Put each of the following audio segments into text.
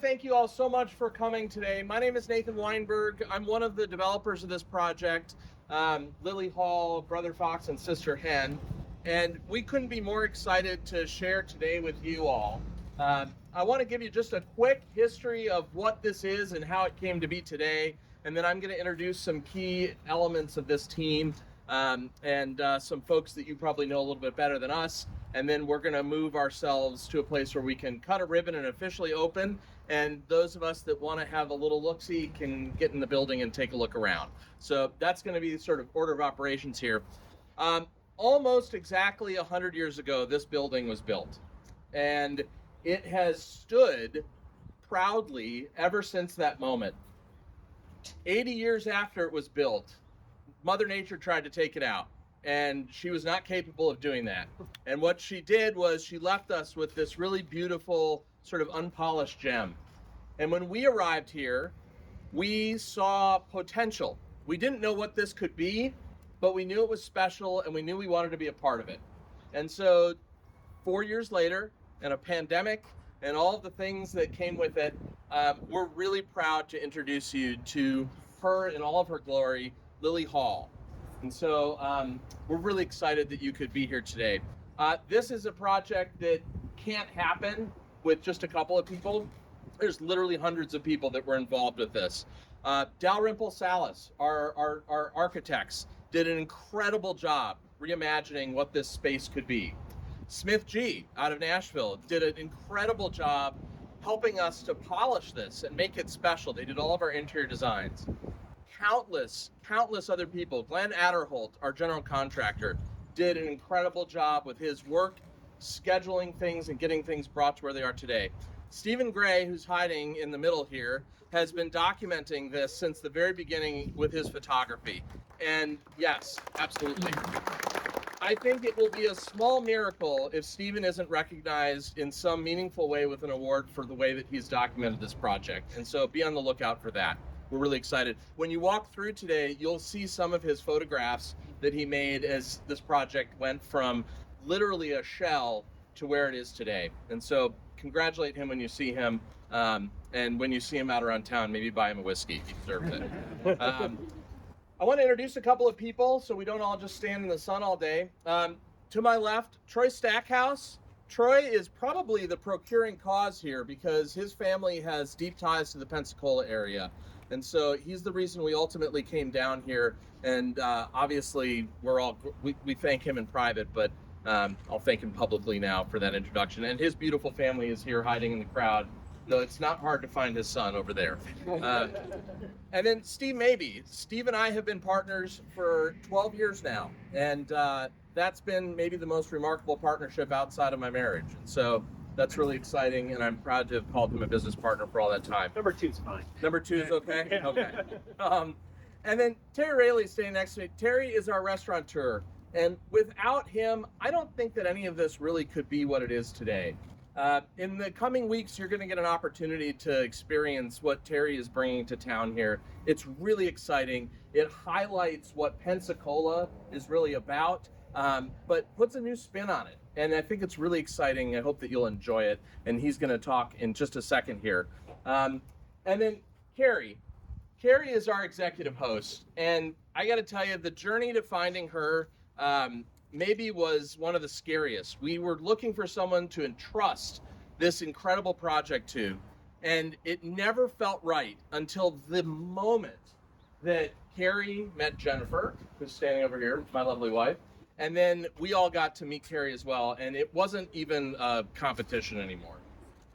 thank you all so much for coming today. My name is Nathan Weinberg. I'm one of the developers of this project, Lily Hall, Brother Fox, and Sister Hen. And we couldn't be more excited to share today with you all. I want to give you just a quick history of what this is and how it came to be today. And then I'm going to introduce some key elements of this team and some folks that you probably know a little bit better than us. And then we're going to move ourselves to a place where we can cut a ribbon and officially open. And those of us that want to have a little look-see can get in the building and take a look around. So that's going to be the sort of order of operations here. Almost exactly 100 years ago, this building was built. And it has stood proudly ever since that moment. 80 years after it was built, Mother Nature tried to take it out. And she was not capable of doing that. And what she did was she left us with this really beautiful sort of unpolished gem. And when we arrived here, we saw potential. We didn't know what this could be, but we knew it was special and we knew we wanted to be a part of it. And so 4 years later, and a pandemic and all of the things that came with it, we're really proud to introduce you to her in all of her glory, Lily Hall. And so we're really excited that you could be here today. This is a project that can't happen with just a couple of people. There's literally hundreds of people that were involved with this. Dalrymple Salas, our architects, did an incredible job reimagining what this space could be. Smith G out of Nashville did an incredible job helping us to polish this and make it special. They did all of our interior designs. Countless other people. Glenn Adderholt, our general contractor, did an incredible job with his work, scheduling things and getting things brought to where they are today. Stephen Gray, who's hiding in the middle here, has been documenting this since the very beginning with his photography. And yes, absolutely. I think it will be a small miracle if Stephen isn't recognized in some meaningful way with an award for the way that he's documented this project. And so be on the lookout for that. We're really excited. When you walk through today, you'll see some of his photographs that he made as this project went from literally a shell to where it is today. And so congratulate him when you see him. And when you see him out around town, maybe buy him a whiskey. He deserves it. I want to introduce a couple of people so we don't all just stand in the sun all day. To my left, Troy Stackhouse. Troy is probably the procuring cause here because his family has deep ties to the Pensacola area. And so he's the reason we ultimately came down here. And obviously, we thank him in private, but I'll thank him publicly now for that introduction. And his beautiful family is here hiding in the crowd, though it's not hard to find his son over there. And then Steve Mabey. Steve and I have been partners for 12 years now. And that's been maybe the most remarkable partnership outside of my marriage. And so that's really exciting, and I'm proud to have called him a business partner for all that time. Number 2's fine. Number 2 is okay? Yeah. Okay. And then Terry Raley is standing next to me. Terry is our restaurateur, and without him, I don't think that any of this really could be what it is today. In the coming weeks, you're going to get an opportunity to experience what Terry is bringing to town here. It's really exciting. It highlights what Pensacola is really about, but puts a new spin on it. And I think it's really exciting. I hope that you'll enjoy it. And he's going to talk in just a second here. And then Carrie. Carrie is our executive host. And I got to tell you, the journey to finding her maybe was one of the scariest. We were looking for someone to entrust this incredible project to. And it never felt right until the moment that Carrie met Jennifer, who's standing over here, my lovely wife. And then we all got to meet Carrie as well, and it wasn't even a competition anymore.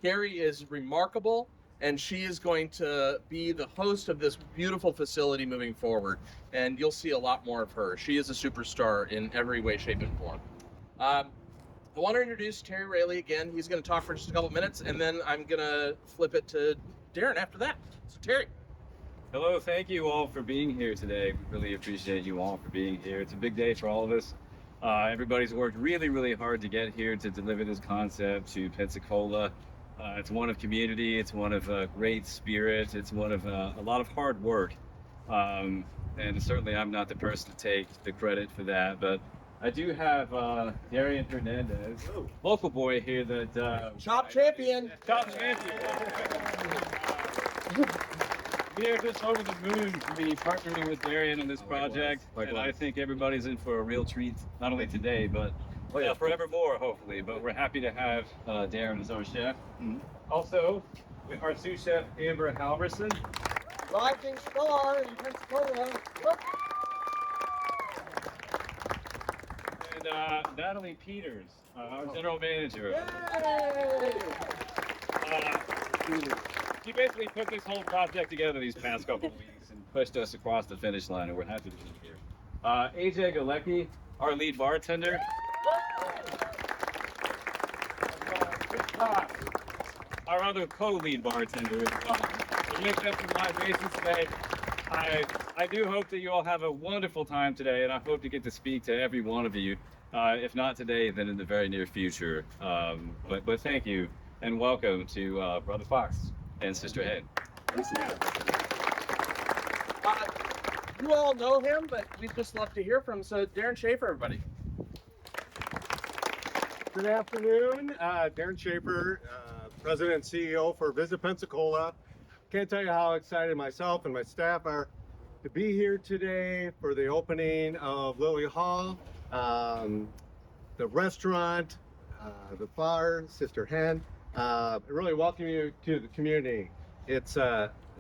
Carrie is remarkable, and she is going to be the host of this beautiful facility moving forward, and you'll see a lot more of her. She is a superstar in every way, shape, and form. I want to introduce Terry Raley again. He's going to talk for just a couple minutes, and then I'm going to flip it to Darren after that. So Terry. Hello, thank you all for being here today. We really appreciate you all for being here. It's a big day for all of us. Everybody's worked really hard to get here to deliver this concept to Pensacola. It's one of community, it's one of great spirit, it's one of a lot of hard work. And certainly I'm not the person to take the credit for that, but I do have Darian Hernandez, local boy here that Shop champion. Shop champion. We are just over the moon to be partnering with Darian on this project, and I think everybody's in for a real treat, not only today, but forevermore, hopefully. But we're happy to have Darren as our chef. Also, our sous chef, Amber Halverson. Rising star in Pensacola. And Natalie Peters, our general manager. He basically put this whole project together these past couple of weeks and pushed us across the finish line, and we're happy to be here. AJ Galecki, our lead bartender. Our other co-lead bartender as well. We mixed up some libations today. I do hope that you all have a wonderful time today, and I hope to get to speak to every one of you. If not today, then in the very near future. But thank you, and welcome to Brother Fox and Sister Hen. You all know him, but we'd just love to hear from him. So Darren Schaefer, everybody. Good afternoon, Darren Schaefer, President and CEO for Visit Pensacola. Can't tell you how excited myself and my staff are to be here today for the opening of Lily Hall, the restaurant, the bar, Sister Hen. Really welcome you to the community. It's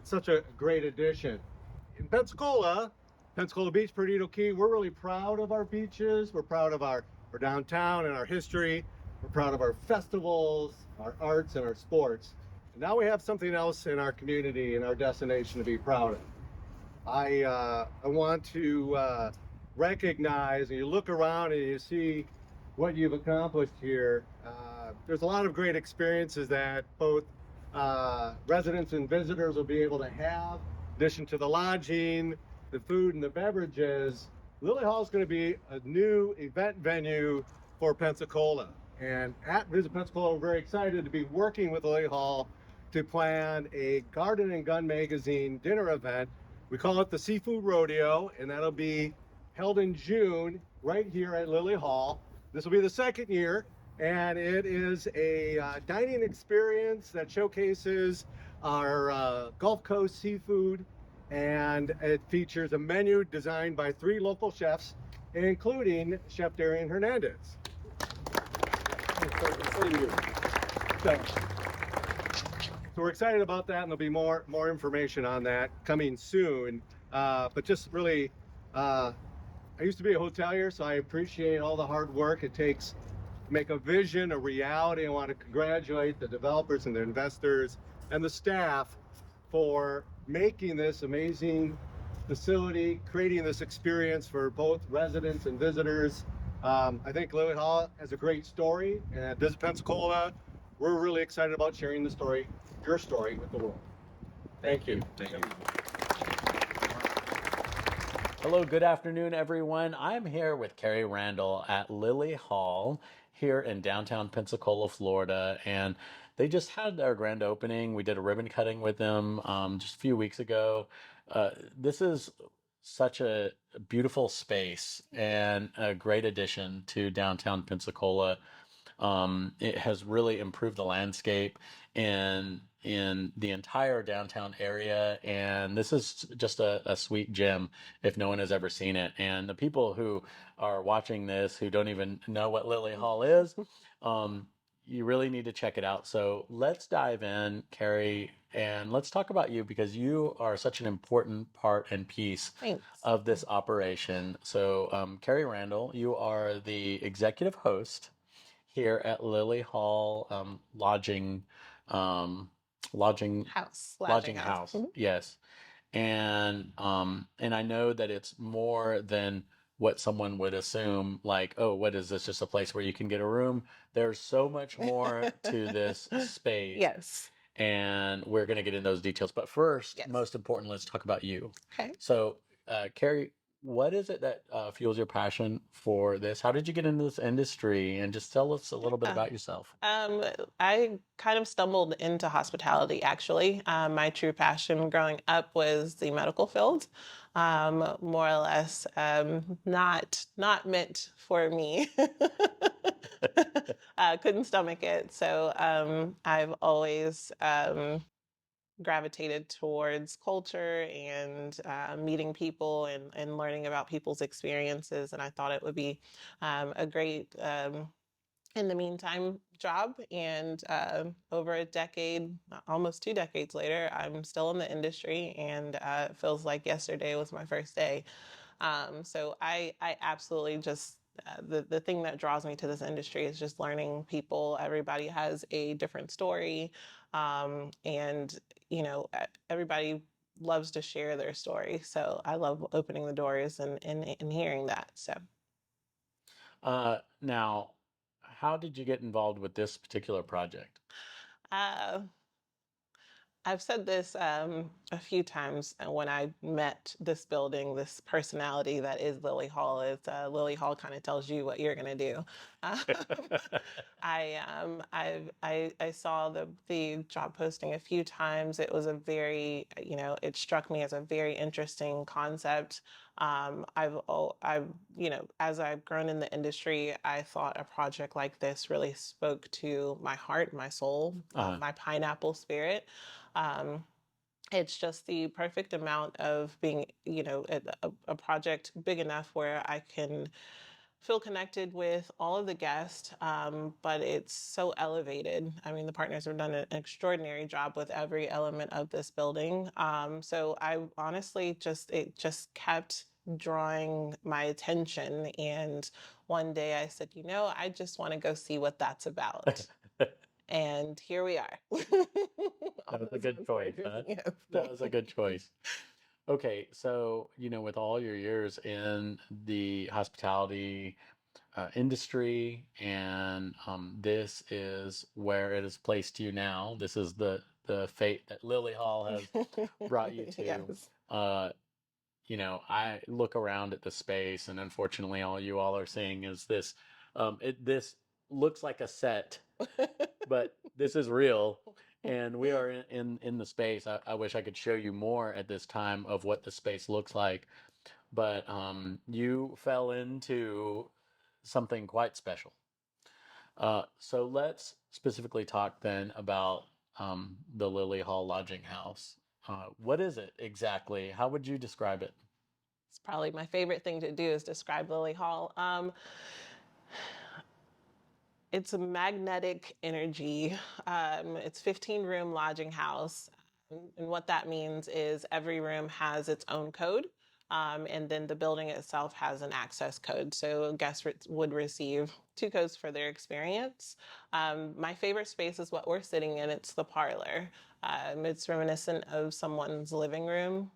such a great addition. In Pensacola Beach, Perdido Key, we're really proud of our beaches. We're proud of our downtown and our history. We're proud of our festivals, our arts, and our sports. And now we have something else in our community and our destination to be proud of. I want to recognize, and you look around and you see what you've accomplished here. There's a lot of great experiences that both residents and visitors will be able to have. In addition to the lodging, the food, and the beverages, Lily Hall is going to be a new event venue for Pensacola. And at Visit Pensacola, we're very excited to be working with Lily Hall to plan a Garden and Gun Magazine dinner event. We call it the Seafood Rodeo, and that'll be held in June right here at Lily Hall. This will be the second year, and it is a dining experience that showcases our Gulf Coast seafood, and it features a menu designed by 3 local chefs, including Chef Darian Hernandez. So we're excited about that, and there'll be more information on that coming soon. But just really, I used to be a hotelier, so I appreciate all the hard work it takes to make a vision a reality. I want to congratulate the developers and the investors and the staff for making this amazing facility, creating this experience for both residents and visitors. I think Lily Hall has a great story, and Visit Pensacola, we're really excited about sharing the story, your story, with the world. Thank you. Thank you. Hello, good afternoon, everyone. I'm here with Carrie Randall at Lily Hall here in downtown Pensacola, Florida, and they just had their grand opening. We did a ribbon cutting with them just a few weeks ago. This is such a beautiful space and a great addition to downtown Pensacola. It has really improved the landscape in the entire downtown area, and this is just a sweet gem if no one has ever seen it. And the people who are watching this who don't even know what Lily Hall is, you really need to check it out. So let's dive in, Carrie, and let's talk about you, because you are such an important part and piece Thanks. of this operation. So Carrie Randall, you are the executive host here at Lily Hall Lodging House. Lodging House. Mhm. Yes. And I know that it's more than what someone would assume, like, oh, what is this? Just a place where you can get a room? There's so much more to this space. Yes. And we're going to get in those details. But first, Yes. most important, let's talk about you. Okay. So, Carrie, what is it that fuels your passion for this? How did you get into this industry? And just tell us a little bit Yeah. about yourself. I kind of stumbled into hospitality actually. My true passion growing up was the medical field, more or less not meant for me. Couldn't stomach it, so I've always gravitated towards culture and meeting people and learning about people's experiences. And I thought it would be a great in the meantime job. And over a decade, almost 2 decades later, I'm still in the industry, and it feels like yesterday was my first day. So I absolutely just the thing that draws me to this industry is just learning people. Everybody has a different story, and everybody loves to share their story. So I love opening the doors and hearing that. So Now, how did you get involved with this particular project? uh, I've said this a few times when I met this building, this personality that is Lily Hall. Is Lily Hall kind of tells you what you're gonna do. Um, I saw the job posting a few times. It was a very it struck me as a very interesting concept. I've as I've grown in the industry, I thought a project like this really spoke to my heart, my soul, Uh, my pineapple spirit. Um, it's just the perfect amount of being, a project big enough where I can feel connected with all of the guests, but it's so elevated. I mean, the partners have done an extraordinary job with every element of this building. So I honestly it just kept drawing my attention. And one day I said, I just want to go see what that's about. And here we are. that was a good choice, huh? Yes. That was a good choice. Okay, so, with all your years in the hospitality industry, and this is where it has placed you now. This is the fate that Lily Hall has brought you to. Yes. Uh, I look around at the space, and unfortunately, all you all are seeing is this. This looks like a set, but this is real, and we are in the space. I wish I could show you more at this time of what the space looks like, but you fell into something quite special. So let's specifically talk then about the Lily Hall Lodging House. What is it exactly? How would you describe it? It's probably my favorite thing to do is describe Lily Hall. It's a magnetic energy. It's 15-room lodging house. And what that means is every room has its own code. And then the building itself has an access code. So guests would receive 2 codes for their experience. My favorite space is what we're sitting in. It's the parlor. It's reminiscent of someone's living room,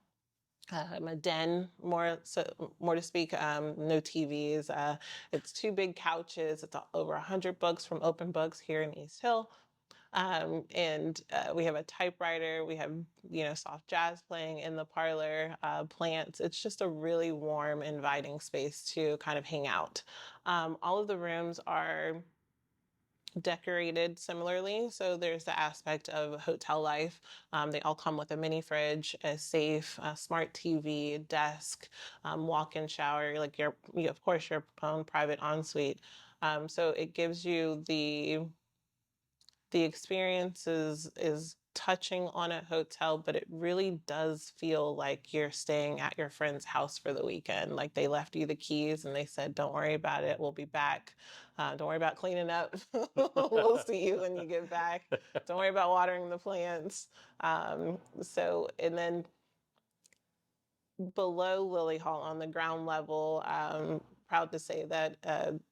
a den, more to speak. No TVs. It's 2 big couches. It's over 100 books from Open Books here in East Hill. And we have a typewriter. We have soft jazz playing in the parlor. Plants. It's just a really warm, inviting space to kind of hang out. All of the rooms are decorated similarly. So there's the aspect of hotel life. They all come with a mini fridge, a safe, a smart TV, desk, walk-in shower, like of course, your own private ensuite. So it gives you the experience is touching on a hotel, but it really does feel like you're staying at your friend's house for the weekend. Like they left you the keys and they said, "Don't worry about it. We'll be back. Don't worry about cleaning up. We'll see you when you get back. Don't worry about watering the plants." And then below Lily Hall on the ground level, proud to say that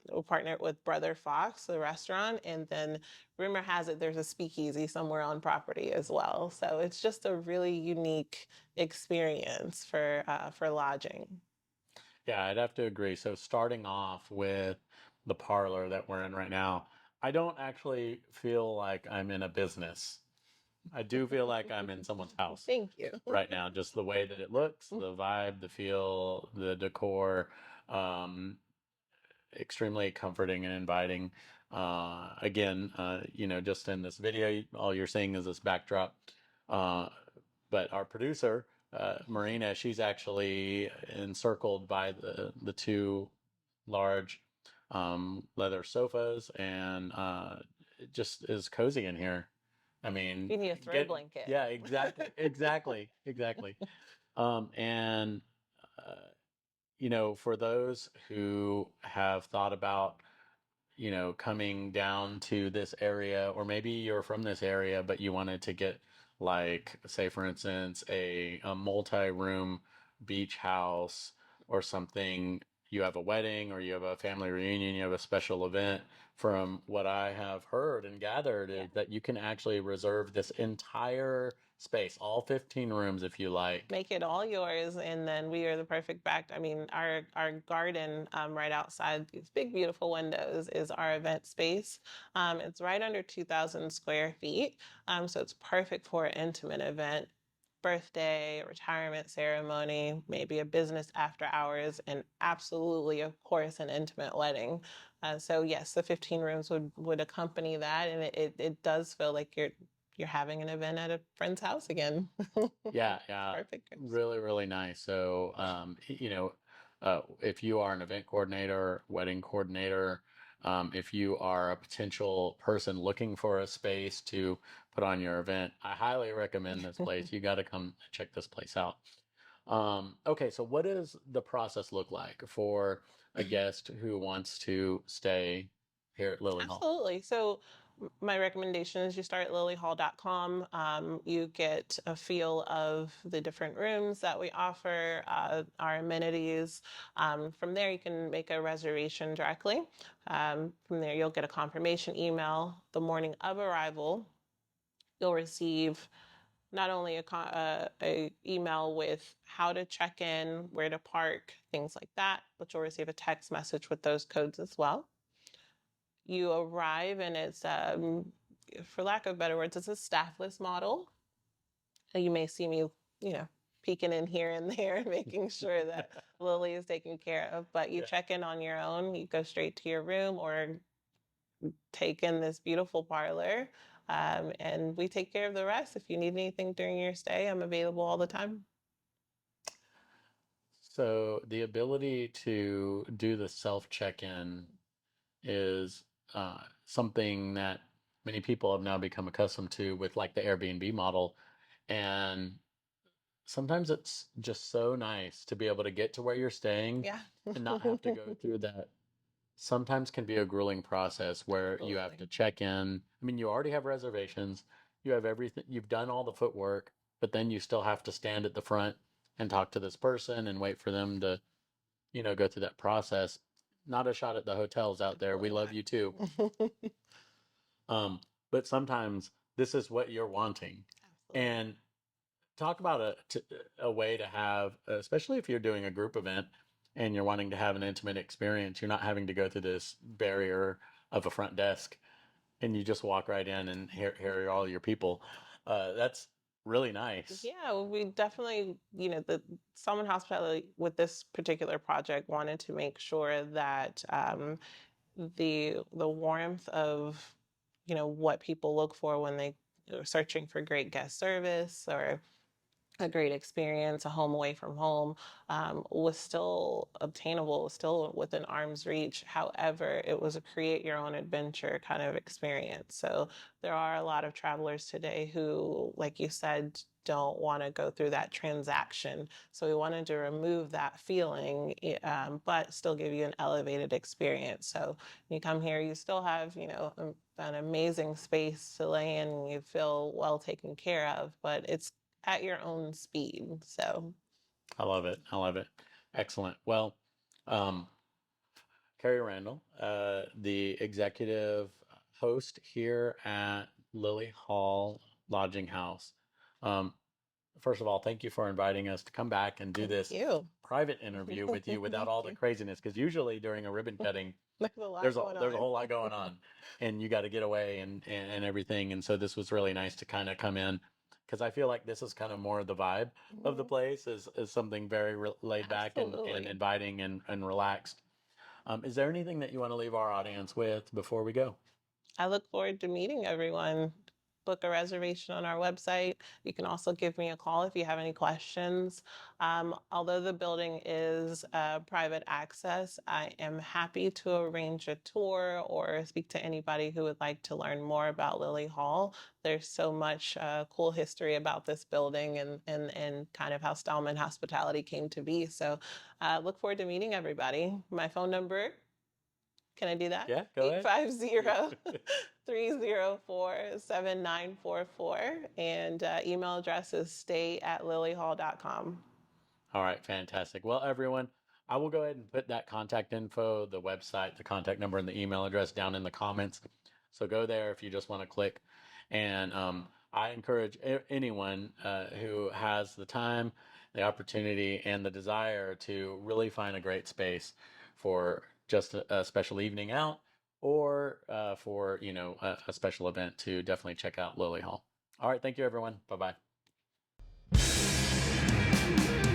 we're partnered with Brother Fox, the restaurant, and then rumor has it there's a speakeasy somewhere on property as well. So it's just a really unique experience for lodging. Yeah, I'd have to agree. So starting off with the parlor that we're in right now, I don't actually feel like I'm in a business. I do feel like I'm in someone's house Thank you. right now. Just the way that it looks, the vibe, the feel, the decor, um, extremely comforting and inviting. Again, just in this video, all you're seeing is this backdrop. Uh, but our producer, Marina, she's actually encircled by the two large leather sofas, and it just is cozy in here. I mean, You need a throw blanket. yeah, exactly, exactly. And uh, for those who have thought about coming down to this area, or maybe you're from this area, but you wanted to get, like, say, for instance, a multi-room beach house or something. You have a wedding or you have a family reunion, you have a special event. From what I have heard and gathered, Yeah. is that you can actually reserve this entire space, all 15 rooms, if you like. Make it all yours, and then we are the perfect back. I mean, our garden right outside these big beautiful windows is our event space. It's right under 2,000 square feet, so it's perfect for an intimate event, birthday, retirement ceremony, maybe a business after hours, and absolutely, of course, an intimate wedding. So yes, the 15 rooms would accompany that, and it does feel like you're having an event at a friend's house again. Yeah, yeah, Perfect. really, really nice. So, if you are an event coordinator, wedding coordinator, if you are a potential person looking for a space to put on your event, I highly recommend this place. You got to come check this place out. Okay, so what does the process look like for a guest who wants to stay here at Lily Hall? Absolutely. So my recommendation is you start at lilyhall.com. You get a feel of the different rooms that we offer, our amenities. From there, you can make a reservation directly. From there, you'll get a confirmation email the morning of arrival. You'll receive not only a email with how to check in, where to park, things like that, but you'll receive a text message with those codes as well. You arrive, and it's, for lack of better words, it's a staffless model. You may see me, peeking in here and there, making sure that Lily is taken care of. But you check in on your own. You go straight to your room or take in this beautiful parlor. And we take care of the rest. If you need anything during your stay, I'm available all the time. So the ability to do the self check-in is something that many people have now become accustomed to with, like, the Airbnb model. And sometimes it's just so nice to be able to get to where you're staying Yeah. and not have to go through that. Sometimes can be a grueling process where you have to Absolutely. check in. I mean, you already have reservations, you have everything, you've done all the footwork, but then you still have to stand at the front and talk to this person and wait for them to, go through that process. Not a shot at the hotels out there. We Definitely love you too. But sometimes this is what you're wanting. Absolutely. And talk about a way to have, especially if you're doing a group event and you're wanting to have an intimate experience, you're not having to go through this barrier of a front desk, and you just walk right in and here are all your people. That's really nice. Yeah, we definitely, the Salmon Hospitality with this particular project wanted to make sure that the warmth of, what people look for when they are searching for great guest service or a great experience, a home away from home, was still obtainable, still within arm's reach. However, it was a create your own adventure kind of experience. So there are a lot of travelers today who, like you said, don't want to go through that transaction. So we wanted to remove that feeling, but still give you an elevated experience. So when you come here, you still have, an amazing space to lay in and you feel well taken care of, but it's at your own speed. So, I love it. I love it. Excellent. Well, um, Carrie Randall, the executive host here at Lily Hall Lodging House. Um, first of all, thank you for inviting us to come back and do Thank this you. private interview with you without Thank all the you. craziness. Because usually during a ribbon cutting, There's a lot there's a going there's a on. whole lot going on, and you got to get away and everything. And so this was really nice to kind of come in, because I feel like this is kind of more of the vibe of the Mhm. place is something very laid back and Absolutely. inviting and relaxed. Is there anything that you want to leave our audience with before we go? I look forward to meeting everyone. Book a reservation on our website. You can also give me a call if you have any questions. Although the building is private access, I am happy to arrange a tour or speak to anybody who would like to learn more about Lily Hall. There's so much cool history about this building and kind of how Stallman Hospitality came to be. So look forward to meeting everybody. My phone number, can I do that? Yeah, go ahead. 850-304-7944. And email address is stay@lilyhall.com. All right, fantastic. Well, everyone, I will go ahead and put that contact info, the website, the contact number, and the email address down in the comments. So go there if you just want to click. And I encourage anyone who has the time, the opportunity, and the desire to really find a great space for just a special evening out, or for a special event, to definitely check out Lily Hall. All right, thank you, everyone. Bye bye.